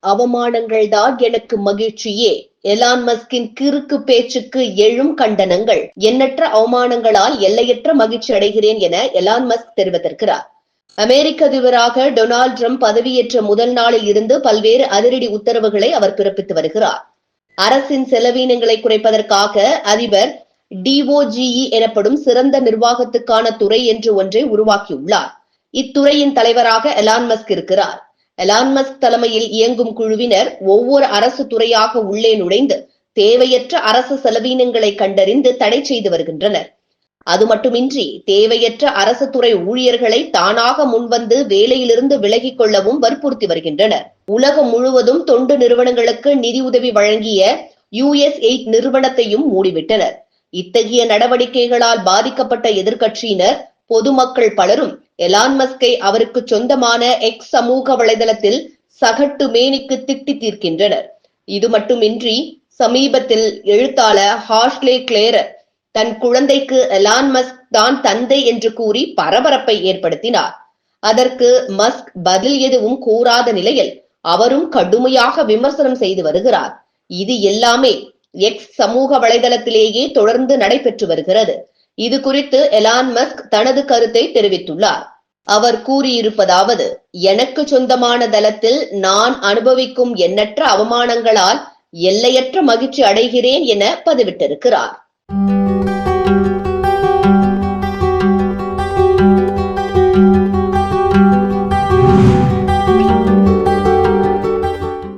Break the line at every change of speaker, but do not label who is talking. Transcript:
அவமானங்கள் தான் எனக்கு மகிழ்ச்சியே. எலான் மஸ்கின் கிறுக்கு பேச்சுக்கு எழும் கண்டனங்கள். எண்ணற்ற அவமானங்களால் எல்லையற்ற மகிழ்ச்சி அடைகிறேன் என எலான் மஸ்க் தெரிவித்திருக்கிறார். அமெரிக்க அதிபராக டொனால்டு டிரம்ப் பதவியேற்ற முதல் நாளில் இருந்து பல்வேறு அதிரடி உத்தரவுகளை அவர் பிறப்பித்து வருகிறார். அரசின் செலவீனங்களை குறைப்பதற்காக அதிபர் DOGE எனப்படும் சிறந்த நிர்வாகத்துக்கான துறை என்று ஒன்றை உருவாக்கியுள்ளார். இத்துறையின் தலைவராக எலான் மஸ்க் இருக்கிறார். எலான் மஸ்க் தலைமையில் இயங்கும் குழுவினர் ஒவ்வொரு அரசு துறையாக உள்ளே நுழைந்து தேவையற்ற அரசு செலவீனங்களை கண்டறிந்து தடை செய்து வருகின்றனர். அது மட்டுமின்றி தேவையற்ற அரசு துறை ஊழியர்களை தானாக முன்வந்து வேலையிலிருந்து விலகிக் கொள்ளவும் வற்புறுத்தி வருகின்றனர். உலகம் முழுவதும் தொண்டு நிறுவனங்களுக்கு நிதி உதவி வழங்கிய USAID நிறுவனத்தையும் மூடிவிட்டனர். இத்தகைய நடவடிக்கைகளால் பாதிக்கப்பட்ட எதிர்க்கட்சியினர் பொதுமக்கள் பலரும் எலான் மஸ்கை அவருக்கு சொந்தமான எக்ஸ் சமூக வலைதளத்தில் சகட்டு மேனிக்கு திட்டி தீர்க்கின்றனர். இது மட்டுமின்றி சமீபத்தில் எழுத்தாளர் ஹாஷ்லே கிளேரர் தன் குழந்தைக்கு எலான் மஸ்க் தான் தந்தை என்று கூறி பரபரப்பை ஏற்படுத்தினார். அதற்கு மஸ்க் பதில் எதுவும் கூறாத நிலையில் அவரும் கடுமையாக விமர்சனம் செய்து வருகிறார். இது எல்லாமே எக்ஸ் சமூக வலைதளத்திலேயே தொடர்ந்து நடைபெற்று வருகிறது. இது குறித்து எலான் மஸ்க் தனது கருத்தை தெரிவித்துள்ளார். அவர் கூறியிருப்பதாவது, எனக்கு சொந்தமான தளத்தில் நான் அனுபவிக்கும் எண்ணற்ற அவமானங்களால் எல்லையற்ற மகிழ்ச்சி அடைகிறேன் என பதிவிட்டிருக்கிறார்.